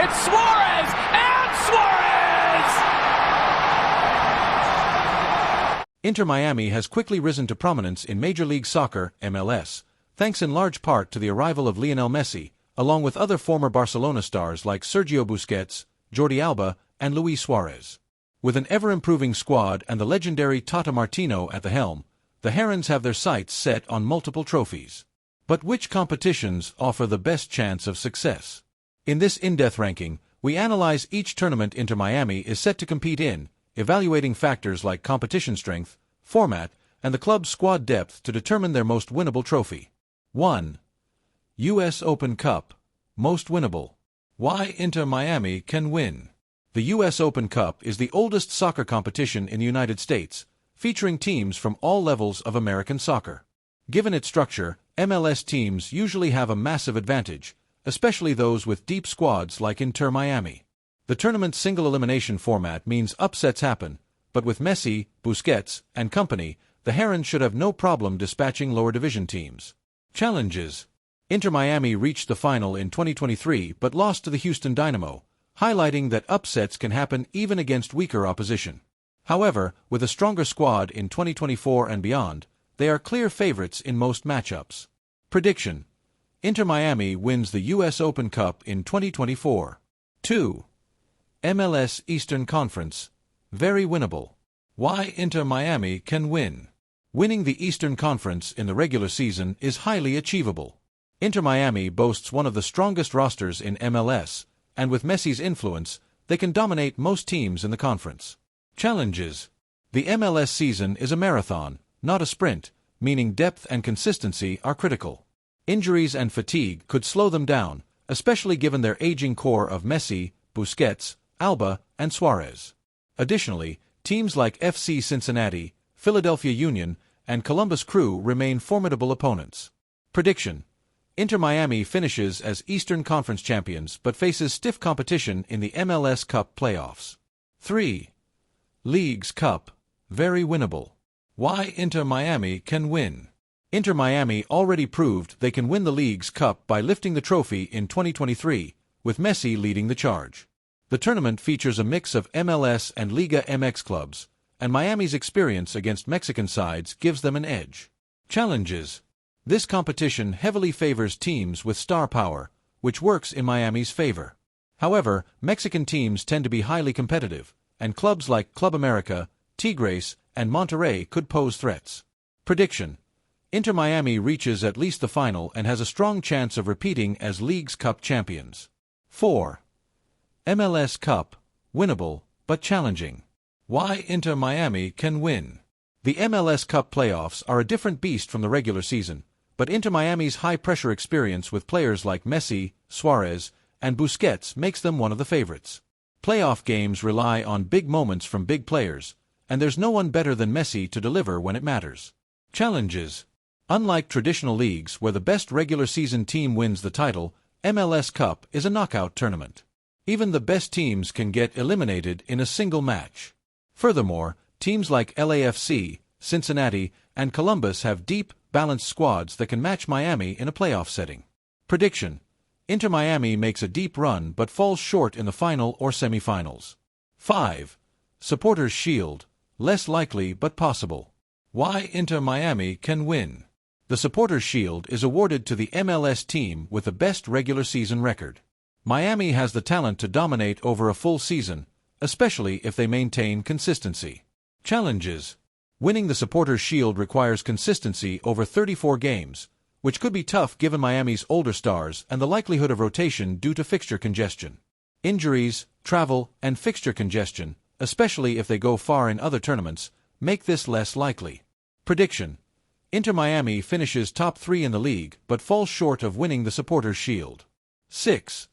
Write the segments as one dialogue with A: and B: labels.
A: It's Suarez! And Suarez!
B: Inter Miami has quickly risen to prominence in Major League Soccer, MLS, thanks in large part to the arrival of Lionel Messi, along with other former Barcelona stars like Sergio Busquets, Jordi Alba, and Luis Suarez. With an ever-improving squad and the legendary Tata Martino at the helm, the Herons have their sights set on multiple trophies. But which competitions offer the best chance of success? In this in-depth ranking, we analyze each tournament Inter Miami is set to compete in, evaluating factors like competition strength, format, and the club's squad depth to determine their most winnable trophy. 1. U.S. Open Cup. Most winnable. Why Inter Miami can win. The U.S. Open Cup is the oldest soccer competition in the United States, featuring teams from all levels of American soccer. Given its structure, MLS teams usually have a massive advantage, especially those with deep squads like Inter Miami. The tournament's single-elimination format means upsets happen, but with Messi, Busquets, and company, the Herons should have no problem dispatching lower-division teams. Challenges. Inter Miami reached the final in 2023 but lost to the Houston Dynamo, highlighting that upsets can happen even against weaker opposition. However, with a stronger squad in 2024 and beyond, they are clear favorites in most matchups. Prediction. Inter Miami wins the U.S. Open Cup in 2024. 2. MLS Eastern Conference. Very winnable. Why Inter Miami can win. Winning the Eastern Conference in the regular season is highly achievable. Inter Miami boasts one of the strongest rosters in MLS, and with Messi's influence, they can dominate most teams in the conference. Challenges. The MLS season is a marathon, not a sprint, meaning depth and consistency are critical. Injuries and fatigue could slow them down, especially given their aging core of Messi, Busquets, Alba, and Suarez. Additionally, teams like FC Cincinnati, Philadelphia Union, and Columbus Crew remain formidable opponents. Prediction. Inter Miami finishes as Eastern Conference champions but faces stiff competition in the MLS Cup playoffs. 3. Leagues Cup. Very winnable. Why Inter Miami can win. Inter Miami already proved they can win the Leagues Cup by lifting the trophy in 2023, with Messi leading the charge. The tournament features a mix of MLS and Liga MX clubs, and Miami's experience against Mexican sides gives them an edge. Challenges. This competition heavily favors teams with star power, which works in Miami's favor. However, Mexican teams tend to be highly competitive, and clubs like Club America, Tigres, and Monterrey could pose threats. Prediction. Inter Miami reaches at least the final and has a strong chance of repeating as Leagues Cup champions. 4. MLS Cup. Winnable, but challenging. Why Inter Miami can win. The MLS Cup playoffs are a different beast from the regular season, but Inter Miami's high-pressure experience with players like Messi, Suarez, and Busquets makes them one of the favorites. Playoff games rely on big moments from big players, and there's no one better than Messi to deliver when it matters. Challenges. Unlike traditional leagues where the best regular season team wins the title, MLS Cup is a knockout tournament. Even the best teams can get eliminated in a single match. Furthermore, teams like LAFC, Cincinnati, and Columbus have deep, balanced squads that can match Miami in a playoff setting. Prediction. Inter Miami makes a deep run but falls short in the final or semifinals. 5. Supporters' Shield. Less likely but possible. Why Inter Miami can win. The Supporters' Shield is awarded to the MLS team with the best regular season record. Miami has the talent to dominate over a full season, especially if they maintain consistency. Challenges. Winning the Supporters' Shield requires consistency over 34 games, which could be tough given Miami's older stars and the likelihood of rotation due to fixture congestion. Injuries, travel, and fixture congestion, especially if they go far in other tournaments, make this less likely. Prediction. Inter Miami finishes top 3 in the league but falls short of winning the Supporters' Shield. 6.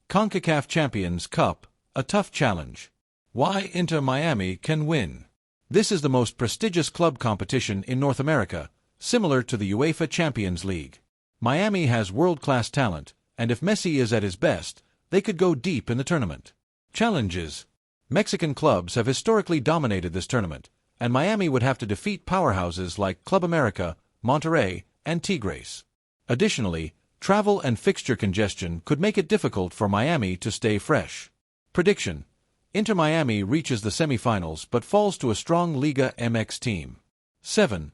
B: CONCACAF Champions Cup. A tough challenge. Why Inter Miami can win. This is the most prestigious club competition in North America, similar to the UEFA Champions League. Miami has world-class talent, and if Messi is at his best, they could go deep in the tournament. Challenges. Mexican clubs have historically dominated this tournament, and Miami would have to defeat powerhouses like Club America, Monterrey, and Tigres. Additionally, Travel and fixture congestion could make it difficult for Miami to stay fresh. Prediction: Inter Miami reaches the semifinals but falls to a strong Liga MX team. 7.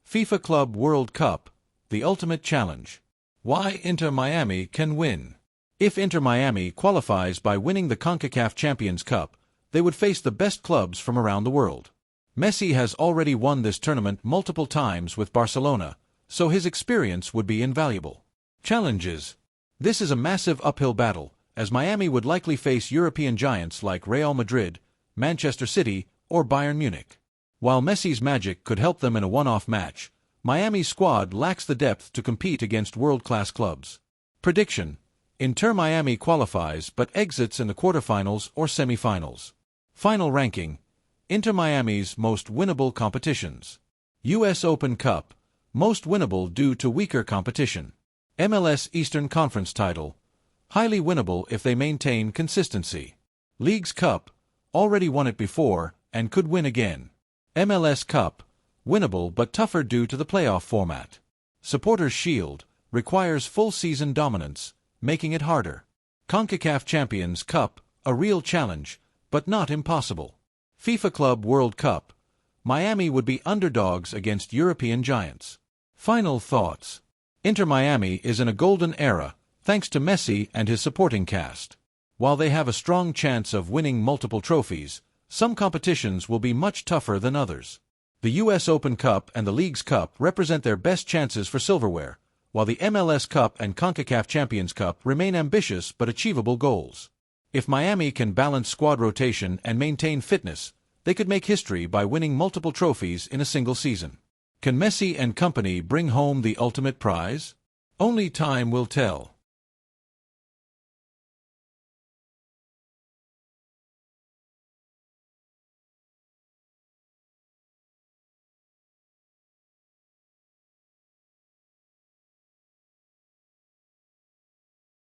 B: FIFA Club World Cup, the ultimate challenge. Why Inter Miami can win. If Inter Miami qualifies by winning the CONCACAF Champions Cup, they would face the best clubs from around the world. Messi has already won this tournament multiple times with Barcelona, so his experience would be invaluable. Challenges: This is a massive uphill battle, as Miami would likely face European giants like Real Madrid, Manchester City, or Bayern Munich. While Messi's magic could help them in a one-off match, Miami's squad lacks the depth to compete against world-class clubs. Prediction: Inter Miami qualifies but exits in the quarterfinals or semifinals. Final ranking: Inter Miami's most winnable competitions. US Open Cup, most winnable due to weaker competition. MLS Eastern Conference title, highly winnable if they maintain consistency. Leagues Cup, already won it before and could win again. MLS Cup, winnable but tougher due to the playoff format. Supporters' Shield, requires full-season dominance, making it harder. CONCACAF Champions Cup, a real challenge, but not impossible. FIFA Club World Cup, Miami would be underdogs against European giants. Final thoughts: Inter Miami is in a golden era, thanks to Messi and his supporting cast. While they have a strong chance of winning multiple trophies, some competitions will be much tougher than others. The US Open Cup and the Leagues Cup represent their best chances for silverware, while the MLS Cup and CONCACAF Champions Cup remain ambitious but achievable goals. If Miami can balance squad rotation and maintain fitness, they could make history by winning multiple trophies in a single season. Can Messi and company bring home the ultimate prize? Only time will tell.